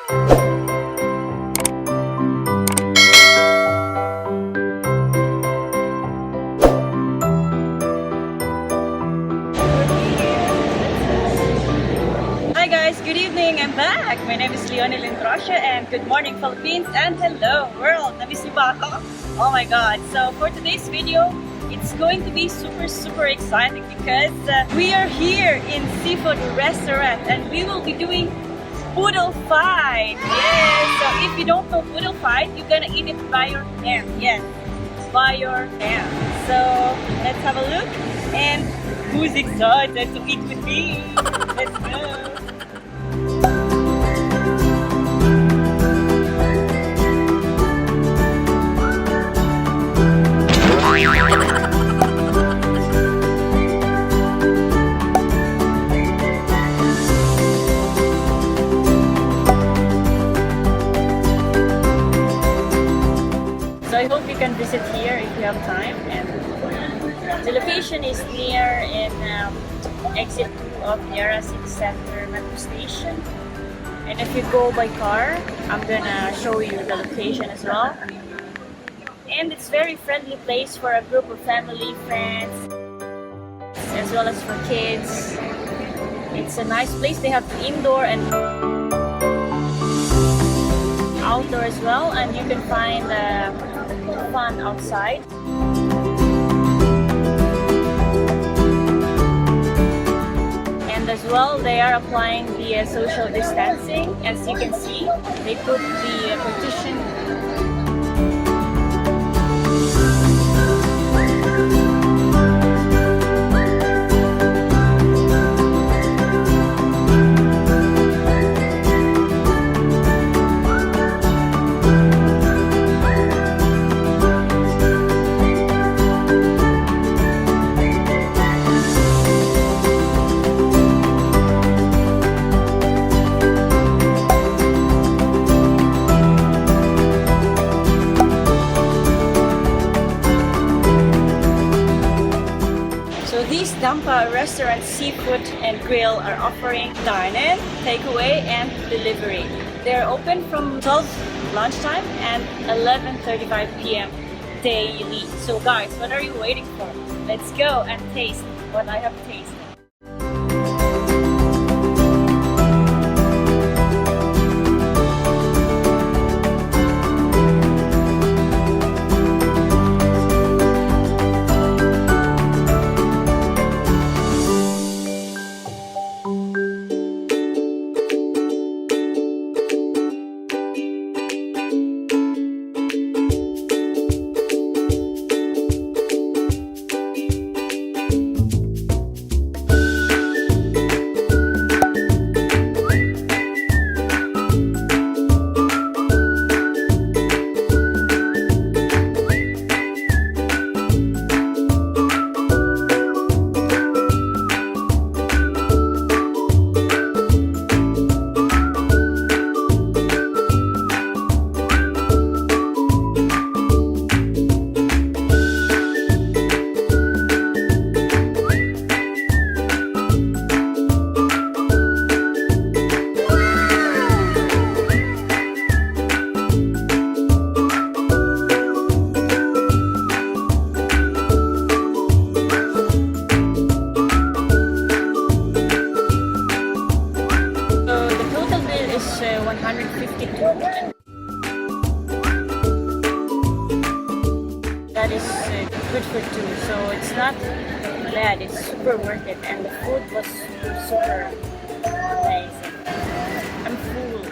Hi guys, good evening. I'm back. My name is Leonel Introsha and good morning Philippines and hello world. Namiss niyo ba ako? Oh my god. So for today's video, it's going to be super exciting because we are here in seafood restaurant and we will be doing boodle fight. Yes. So if you don't know boodle fight, you're gonna eat it by your hand. Yes, by your hand. So let's have a look. And who's excited to eat with me? Let's go. So I hope you can visit here if you have time. And the location is near in exit 2 of Yara City Center Metro Station. And if you go by car, I'm gonna show you the location as well. And it's very friendly place for a group of family, friends, as well as for kids. It's a nice place. They have indoor and outdoor as well, and you can find fun outside. And as well, they are applying the social distancing. As you can see, they put the partition. These Dampa restaurant, seafood and grill are offering dine-in, takeaway and delivery. They are open from 12 lunchtime and 11:35 p.m. daily. So guys, what are you waiting for? Let's go and taste what I have tasted. That is good for two, so it's not bad, it's super worth it, and the food was super amazing. I'm full.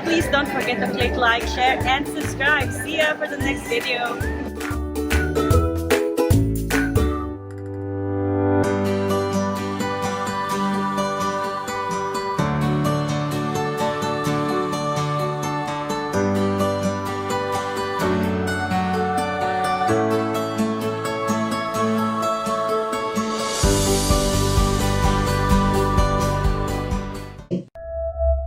please don't forget to click like, share, and subscribe. See ya for the next video.